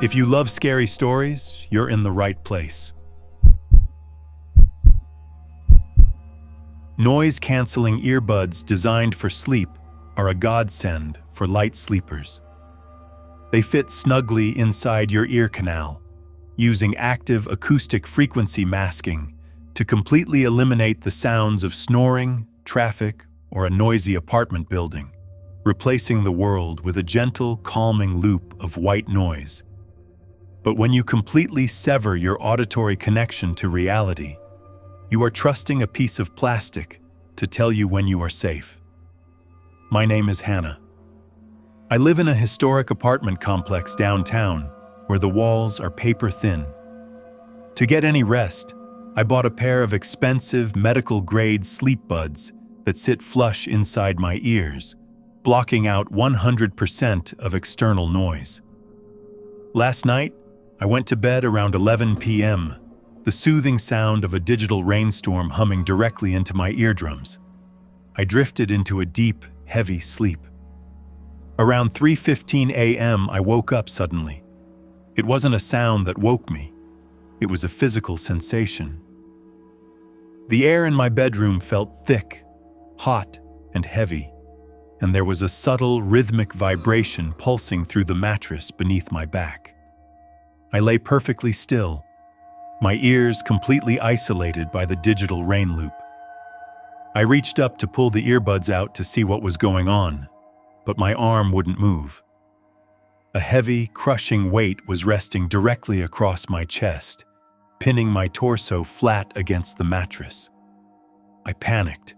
If you love scary stories, you're in the right place. Noise-canceling earbuds designed for sleep are a godsend for light sleepers. They fit snugly inside your ear canal, using active acoustic frequency masking to completely eliminate the sounds of snoring, traffic, or a noisy apartment building, replacing the world with a gentle, calming loop of white noise. But when you completely sever your auditory connection to reality, you are trusting a piece of plastic to tell you when you are safe. My name is Hannah. I live in a historic apartment complex downtown where the walls are paper thin. To get any rest, I bought a pair of expensive medical-grade sleep buds that sit flush inside my ears, blocking out 100% of external noise. Last night, I went to bed around 11 p.m., the soothing sound of a digital rainstorm humming directly into my eardrums. I drifted into a deep, heavy sleep. Around 3:15 a.m., I woke up suddenly. It wasn't a sound that woke me. It was a physical sensation. The air in my bedroom felt thick, hot, and heavy, and there was a subtle, rhythmic vibration pulsing through the mattress beneath my back. I lay perfectly still, my ears completely isolated by the digital rain loop. I reached up to pull the earbuds out to see what was going on, but my arm wouldn't move. A heavy, crushing weight was resting directly across my chest, pinning my torso flat against the mattress. I panicked,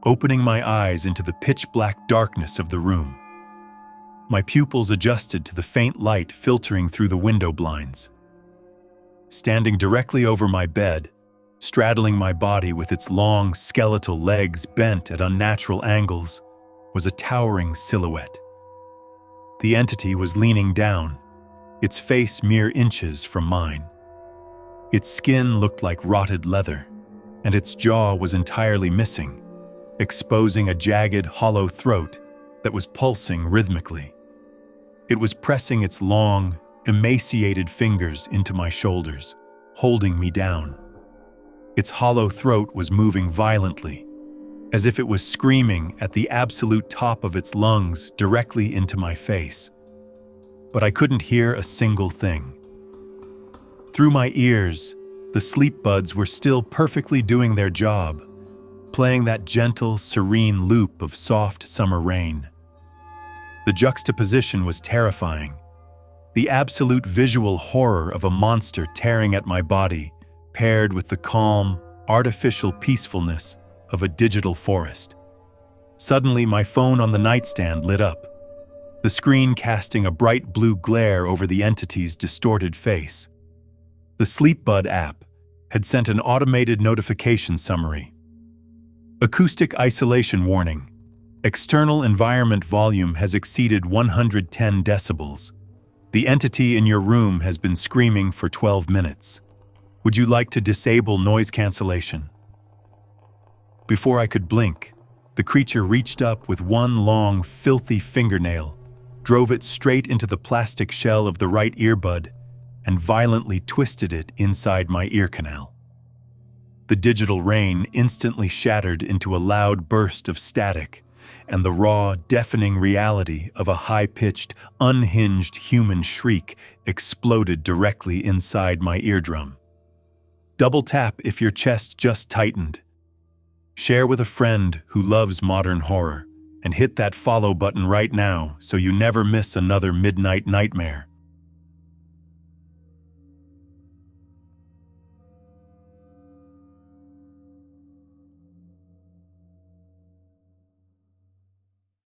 opening my eyes into the pitch-black darkness of the room. My pupils adjusted to the faint light filtering through the window blinds. Standing directly over my bed, straddling my body with its long, skeletal legs bent at unnatural angles, was a towering silhouette. The entity was leaning down, its face mere inches from mine. Its skin looked like rotted leather, and its jaw was entirely missing, exposing a jagged, hollow throat that was pulsing rhythmically. It was pressing its long, emaciated fingers into my shoulders, holding me down. Its hollow throat was moving violently, as if it was screaming at the absolute top of its lungs directly into my face. But I couldn't hear a single thing. Through my ears, the sleep buds were still perfectly doing their job, playing that gentle, serene loop of soft summer rain. The juxtaposition was terrifying. The absolute visual horror of a monster tearing at my body, paired with the calm, artificial peacefulness of a digital forest. Suddenly, my phone on the nightstand lit up, the screen casting a bright blue glare over the entity's distorted face. The SleepBud app had sent an automated notification summary. Acoustic isolation warning. External environment volume has exceeded 110 decibels. The entity in your room has been screaming for 12 minutes. Would you like to disable noise cancellation? Before I could blink, the creature reached up with one long, filthy fingernail, drove it straight into the plastic shell of the right earbud, and violently twisted it inside my ear canal. The digital rain instantly shattered into a loud burst of static, and the raw, deafening reality of a high-pitched, unhinged human shriek exploded directly inside my eardrum. Double tap if your chest just tightened. Share with a friend who loves modern horror, and hit that follow button right now so you never miss another midnight nightmare.